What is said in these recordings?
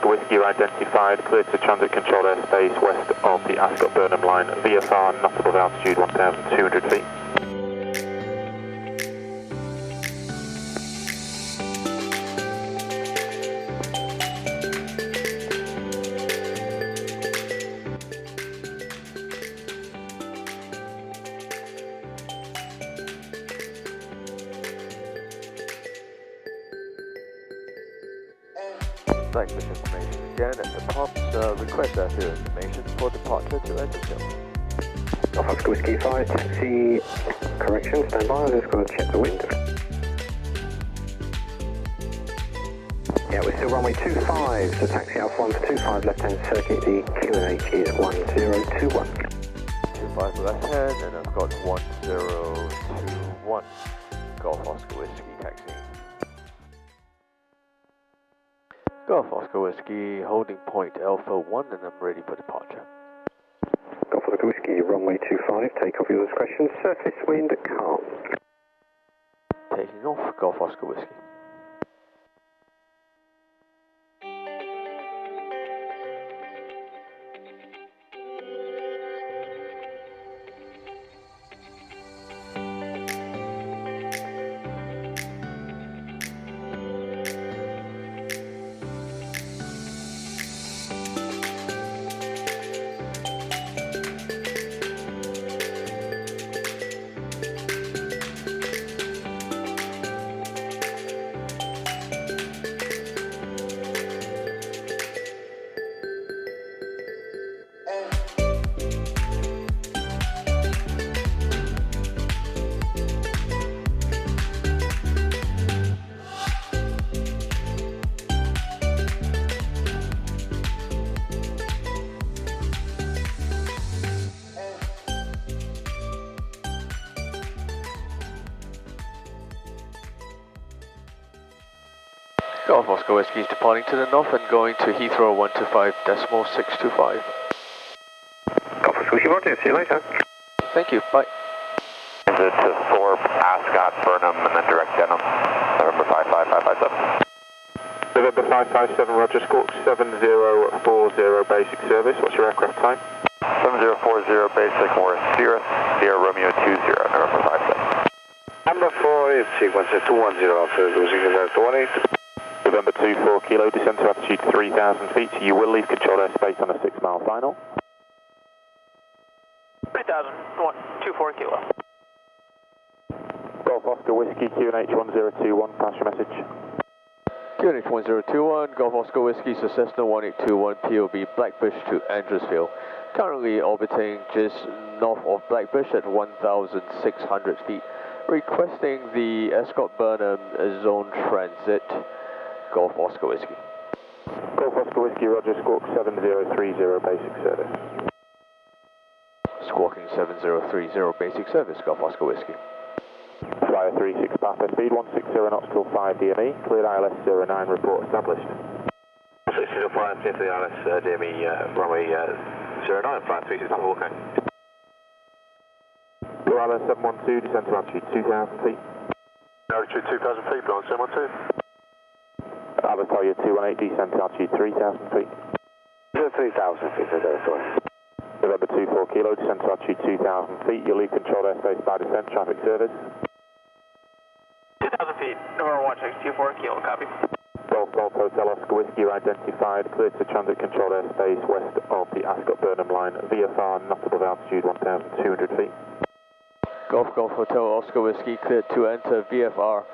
Oscar Whiskey, you're identified, cleared to transit controlled airspace west of the Ascot-Burnham line, VFR, not above altitude 1,200 feet. Blackbush information again at the tops. Request airfield information for departure to Edgerton. Oscar Whiskey 5, taxi correction, stand by, I'm just going to check the wind. Yeah, we're still runway 25, so taxi Alpha 1 to 25, left hand circuit, the QNH is 1021. 25 left hand, and I've got 1021. Golf Oscar Whiskey taxi. Golf Oscar Whiskey, holding point Alpha 1, and I'm ready for departure. Golf Oscar Whiskey, runway 25, take off your discretion, surface wind calm. Taking off, Golf Oscar Whiskey. Golf Oscar Whiskey is departing to the north and going to Heathrow 125.625. Golf Oscar Whiskey, roger, see you later. Thank you, bye. Visit to Thorpe, Ascot, Burnham, and then direct Denham. November 55557. November 557, Roger, Squawk 7040 basic service. What's your aircraft type? 7040 basic, we're Sierra Romeo 20, November 57. Number 4 is sequence 210, losing the 28. November 24 kilo, descend to altitude 3,000 feet. You will leave controlled airspace on a 6-mile final. 3,000, 24 kilo. Golf Oscar Whiskey, QNH 1021, pass your message. QNH 1021, Golf Oscar Whiskey, Cessna 1821, POB Blackbush to Andrewsville. Currently orbiting just north of Blackbush at 1,600 feet. Requesting the Ascot-Burnham Zone transit. Golf Oscar Whiskey. Golf Oscar Whiskey, Roger, Squawk 7030 basic service. Squawking 7030 basic service, Golf Oscar Whiskey. Flyer 36 Papa, speed 160 knots till 5 DME, cleared ILS 09, report established. 605, clear to the ILS DME, runway 09, flight 36 Papa, okay. Blue Island 712, descend to altitude 2,000 feet. Altitude 2,000 feet, Blue Island 712. Alitalia 218, descend to altitude 3,000 feet. 3,000 feet, sorry. November 24 kilo, descend to altitude 2,000 feet. You'll leave controlled airspace by descent, traffic service. 2,000 feet, November 1624 kilo, copy. Golf Golf Hotel Oscar Whiskey, you're identified, cleared to transit controlled airspace west of the Ascot-Burnham line, VFR, not above altitude 1,200 feet. Golf Golf Hotel Oscar Whiskey, cleared to enter VFR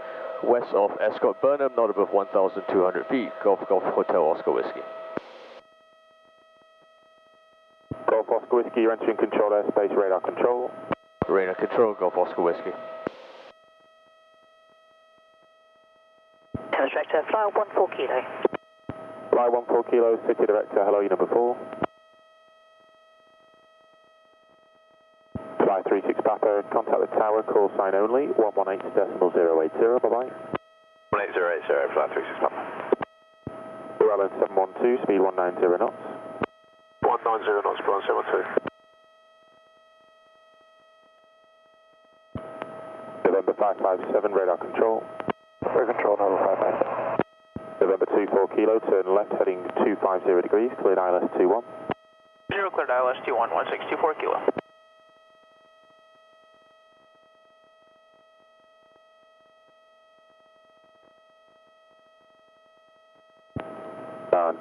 west of Ascot-Burnham, not above 1,200 feet. Golf Golf Hotel Oscar Whiskey. Golf Oscar Whiskey, you're entering controlled airspace, radar control. Radar control, Golf Oscar Whiskey. Tower director, fly 14 kilo. Fly 14 kilo, city director, hello, you number 4. Fly 36 Papa, contact the tower, call sign only, 118.080, bye-bye. 18080, flight 36 Papa. Blue Island 712, speed 190 knots. 190 knots, Blue Island 712. November 557, radar control. Radar control, November 557. November 24 Kilo, turn left heading 250 degrees, cleared ILS 21. 0 cleared ILS 21, 1624 Kilo.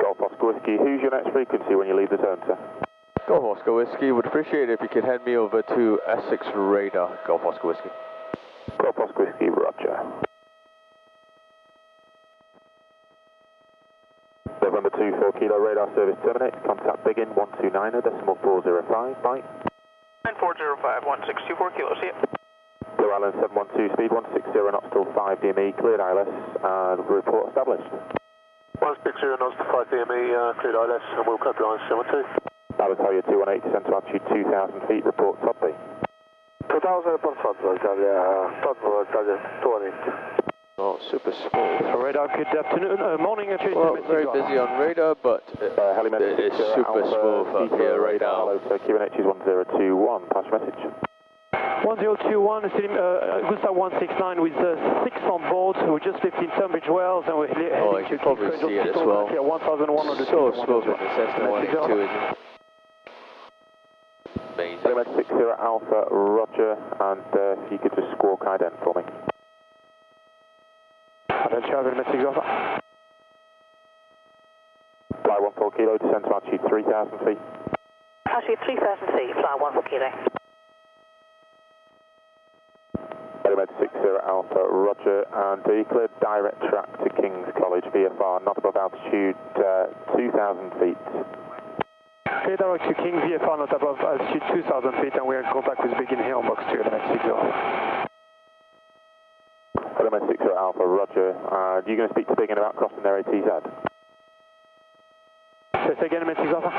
Golf Oscar Whiskey, who's your next frequency when you leave the zone, sir? Golf Oscar Whiskey, would appreciate it if you could hand me over to Essex Radar, Golf Oscar Whiskey. Golf Oscar Whiskey, roger. November 24 Kilo, radar service terminates, contact begin 129, decimal 405, bye. 9405, 1624 Kilo, see ya. Blue Island 712, speed 160 knots till 5 DME, cleared ILS, report established. 160 knots to 5 DME, cleared ILS, and we'll copy line 72. Alitalia 218, descent to altitude 2,000 feet, report top B. 2000 report top, Alitalia 218. Oh, super smooth. Radar, good afternoon, morning actually. Well, very busy on radar, but it is super smooth up here right now. Hello, sir, QNH is 1021, pass message. 1021, Gustav 169 with 6 on board. We just left in Tunbridge Wells and we're heading I can probably see it as well. 1100. So smooth with the Cessna 182, isn't it? Amazing. Element 60 Alpha, roger, and if you could just squawk ident for me. Element 60 Alpha. Fly 14 Kilo, descent to altitude 3,000 feet. Altitude 3000 feet, fly 14 Kilo. Element 60 Alpha, roger, and you cleared direct track to King's College, VFR, not above altitude 2,000 feet. Clear direct to King, VFR not above altitude 2,000 feet, and we are in contact with Begin here on box 2, Element 60 Alpha. Element 60 Alpha, roger. Are you going to speak to Begin about crossing their ATZ? Say again, Element 60 Alpha.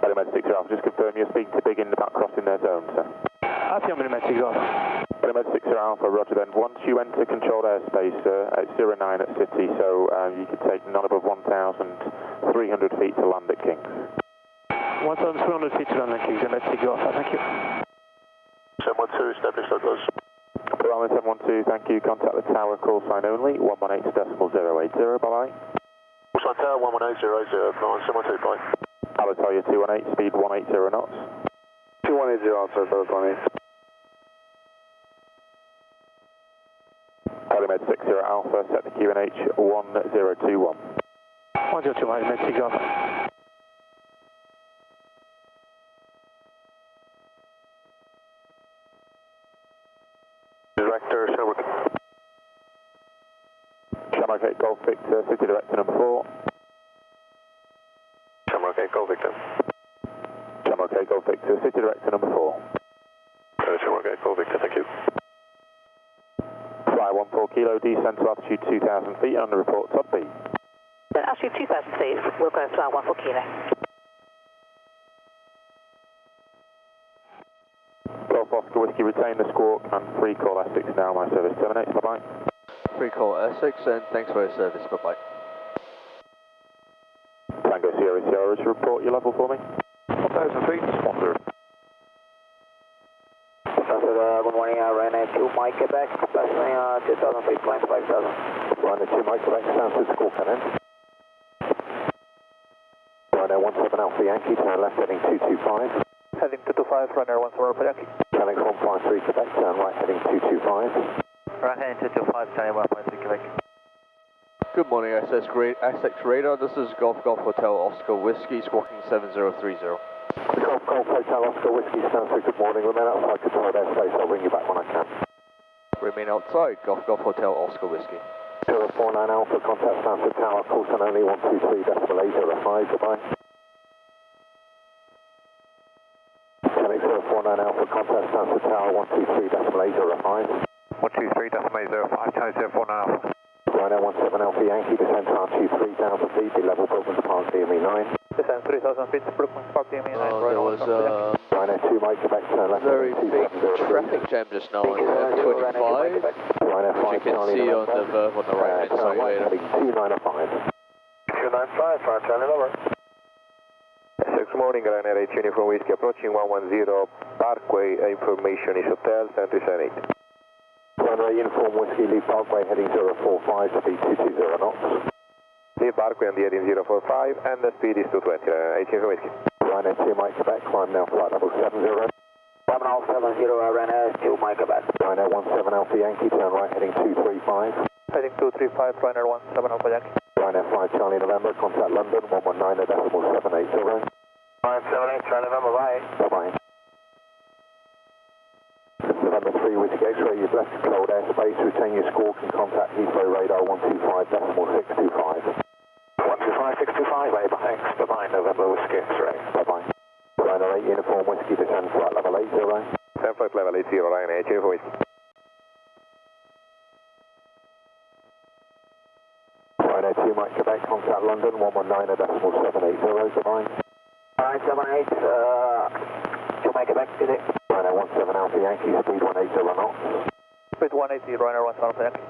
Element 60 Alpha, just confirm you're speaking to Begin about crossing their zone, sir. Affirm, Element 60 Alpha. Element 60 Alpha, roger then. Once you enter controlled airspace, at 09 at City, so you could take none above 1,300 feet to land at King's. 1,300 feet to land at King's, Element 60 Alpha, thank you. 712, established that goes. Brahman 712, thank you. Contact the tower, call sign only, 118 decimal 080, bye-bye. Call sign tower, 11800, Brahman 712, bye. Alitalia 218, speed 180 knots. 2180, Alpha, 118. Element 60 Alpha, set to QNH 1021. 1021, Element 60 Alpha. Director, Shamrock 8 Golf Victor, City Director number 4. Shamrock 8 Golf Victor. Shamrock 8 Golf Victor, City Director number 4. Shamrock 8 Golf Victor, thank you. Fly 14 Kilo, descent to altitude 2,000 feet, on the report top B. Altitude 2000 feet, we'll go fly 14 Kilo. Golf Oscar Whiskey, retain the squawk and free call Essex now, my service terminates, bye-bye. Free call Essex, and thanks for your service, bye-bye. Tango Sierra Sierra, just report your level for me. 1,000 feet, sponsor. Good morning, Ryanair 2 Mike Quebec, passing 2,000 feet, flying 5,000. Ryanair 2 Mike Quebec, sounds to squawk and end. Ryanair 17 Alpha Yankee, turn left heading 225. Heading 225, Ryanair 17 Alpha Yankee. Challenge 153 Quebec, turn right heading 225. Right heading 225, Channel 153 Quebec. Good morning, Essex Radar. This is Golf Hotel Oscar Whiskey, squawking 7030. Golf Hotel Oscar Whiskey, sounds to good morning. Remain outside controlled airspace, I'll ring you back when I can. Remain outside, Golf Hotel Oscar Whiskey. 049 Alpha, contact Stanford Tower, call sign only 123 decimal 805, goodbye. Connect 049 Alpha, contact Stanford Tower, 123 decimal 805. 123 decimal 805, Channel 049 Alpha. Ryanair 17 Alpha Yankee, descent to altitude 3,000 feet, be level Brooklands Park, DME 9. Descent 3,000 feet, Brooklands Park, DME 9. There was a Ryanair 2 Mike Quebec, turn left. very big traffic jam just now on M25, Ryanair 5 which you can see on the verve on the right hand side later. 295. 295, Charlie over. Good morning, Ryanair 8 Uniform Whiskey, approaching 110 Parkway, information is Hotel, Century 78. Ryanair Uniform Whiskey, leave Parkway, heading 045, speed 220 knots. Leave Barkley on the heading 045 and the speed is 220, 18 for whiskey. Ryanair 2 Mike Quebec, climb now flight level 70. 7070 Ryanair 2 Mike Quebec. Ryanair 17 Alpha Yankee, turn right heading 235. Heading 235, Ryanair 17 Alpha Yankee. Ryanair 5 Charlie November, contact London 119.780. 578 Charlie November, bye. Bye-bye. November 3 Whiskey X-ray, you've left controlled airspace, retain your squawk and contact Heathrow radar 125.625. 125.625, bye-bye. Thanks, bye-bye, November Whiskey X-ray. Bye-bye. Ryanair 8 Uniform Whiskey, descend flight level 80. 10 flight level 80, Ryanair 8 Uniform Whiskey. Ryanair 2 Mike Quebec, contact London 119.780. Bye-bye. 578 2 Mike Quebec, is it? Ryanair 17 Alpha Yankee, speed 180 knots. Speed 180, Ryanair 17 Alpha Yankee.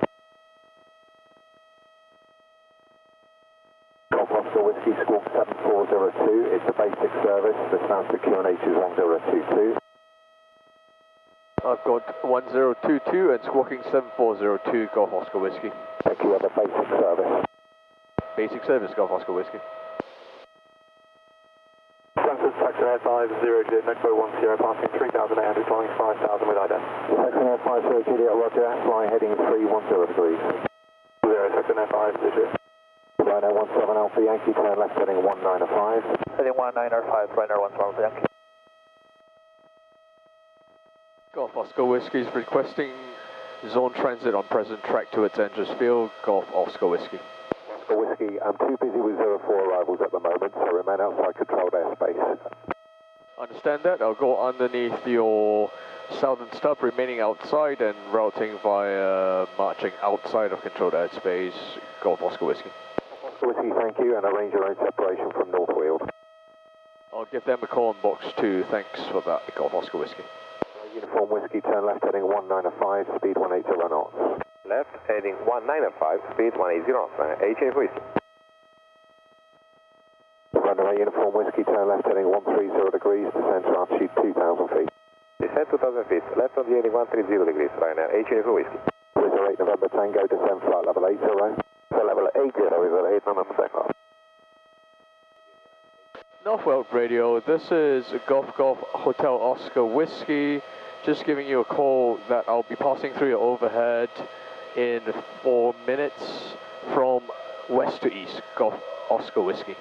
Golf Oscar Whiskey, squawk 7402, it's a basic service, the sound to QNH is 1022. I've got 1022 and squawking 7402, Golf Oscar Whiskey. Thank you, have a basic service. Basic service, Golf Oscar Whiskey. Stanford, Saxon Air 50 Juliet, Metro 10, passing 3,800, flying 5,000 with IDA. Saxon Air 50 Juliet, roger, fly heading 310 degrees. 0, Saxon Air 50 Juliet. Ryanair 17 Alpha Yankee, turn left heading 195. Heading 195, Ryanair 17 Alpha Yankee. Golf Oscar Whiskey is requesting zone transit on present track towards Andrews Field, Golf Oscar Whiskey. Oscar Whiskey, I'm too busy with 04 arrivals at the moment, so remain outside controlled airspace. Understand that. I'll go underneath your southern stub, remaining outside and routing via marching outside of controlled airspace, Golf Oscar Whiskey. Oscar Whiskey, thank you, and arrange your own separation from Northfield. I'll give them a call on box 2. Thanks for that, Golf Oscar Whiskey. Uniform Whiskey, turn left heading 195, speed 180 knots. Left heading 195, speed 180 knots, 18 for whiskey. Ryanair Uniform Whiskey, turn left heading 130 degrees, descend to altitude 2,000 feet. Descend 2,000 feet, left on the heading 130 degrees, Ryanair 18 for whiskey. Whizzer 8 November Tango, descend flight level 80. Flight level 80, Whizzer 8 November Tango. Northweld Radio, this is Golf Hotel Oscar Whiskey. Just giving you a call that I'll be passing through your overhead in 4 minutes from west to east, Golf Oscar Whiskey.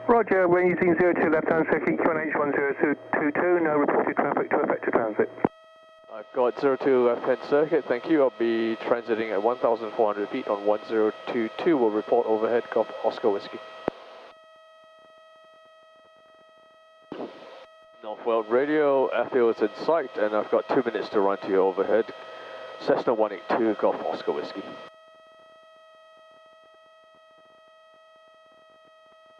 Roger, we're using 02 left-hand circuit, QNH 1022, no reported traffic to effective transit. I've got 02 left-hand circuit, thank you. I'll be transiting at 1,400 feet on 1022. We'll report overhead, Golf Oscar Whiskey. Northweld Radio, airfield is in sight, and I've got 2 minutes to run to your overhead. Cessna 182, Golf Oscar Whiskey.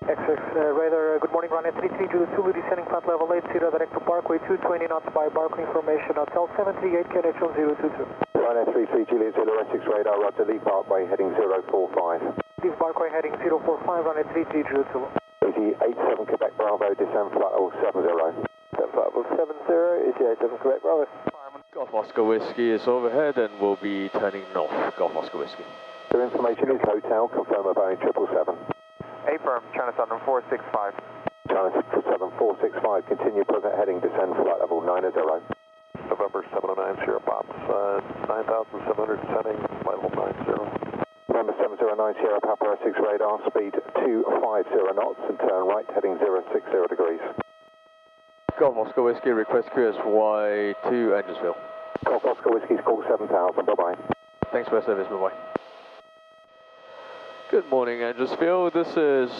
XX radar, good morning, Ryanair 33 Zulu descending flight level 80, direct to Parkway 220 knots by Barclay information, hotel 738 KNH on 022. Ryanair 33 Juliet Zulu Essex radar, roger, leave Parkway heading 045. Leave Barkway heading 045, Ryanair 33 Juliet Zulu. Easy 87 Quebec Bravo, descend flight level 70. Descend flight level 70, Easy 87 Quebec Bravo. Golf Oscar Whiskey is overhead and we'll be turning north, Golf Oscar Whiskey. Your information is hotel, confirm a Boeing 777. Affirm, China Southern 465. China Southern 465, continue present heading, descend flight level 90. November 709, Sierra Pops, 9,700 descending, flight level 90. November 709, Sierra Papa Essex radar, speed 250 knots and turn right heading 060 degrees. Golf Oscar Whiskey, request QSY to Andrewsville. Golf Oscar Whiskey, call 7000, bye-bye. Thanks for your service, bye-bye. Good morning, Andrewsville. This is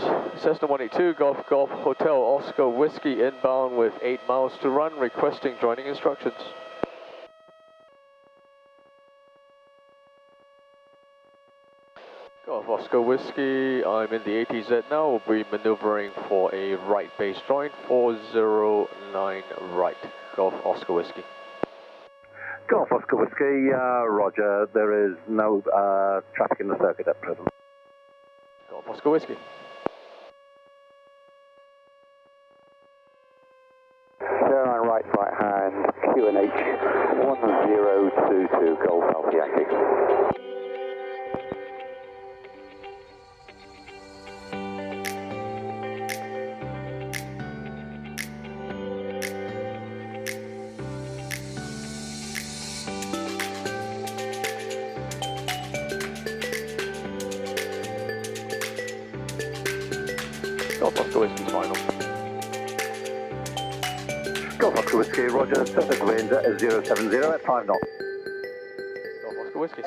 Cessna 182, Golf Hotel Oscar Whiskey, inbound with 8 miles to run, requesting joining instructions. Golf Oscar Whiskey, I'm in the ATZ now. We'll be maneuvering for a right base join, 409 right. Golf Oscar Whiskey. Golf Oscar Whiskey, roger, there is no traffic in the circuit at present. Golf Oscar Whiskey. Turn on right hand, QNH 1022, Golf Alpha Yankee. Golf Oscar Whiskey's final. Golf Oscar Whiskey, Roger, surface winds at 070 at 5 knots. Golf Oscar Whiskey.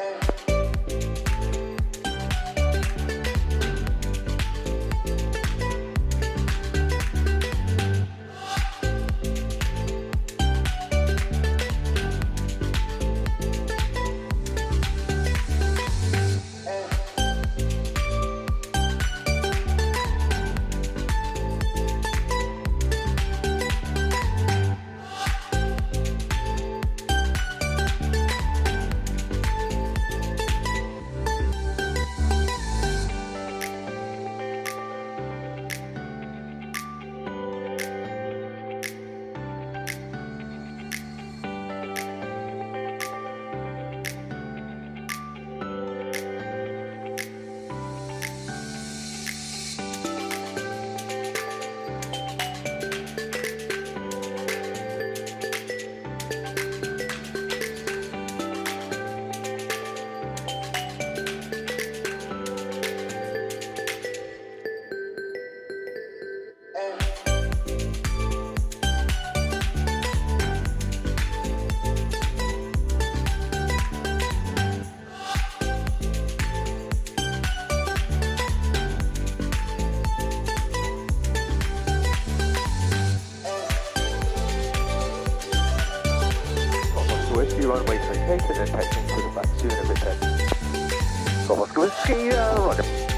Whiskey, runway 38 and then taxiing to the back soon, a bit 10. Golf Oscar Whiskey, Roger.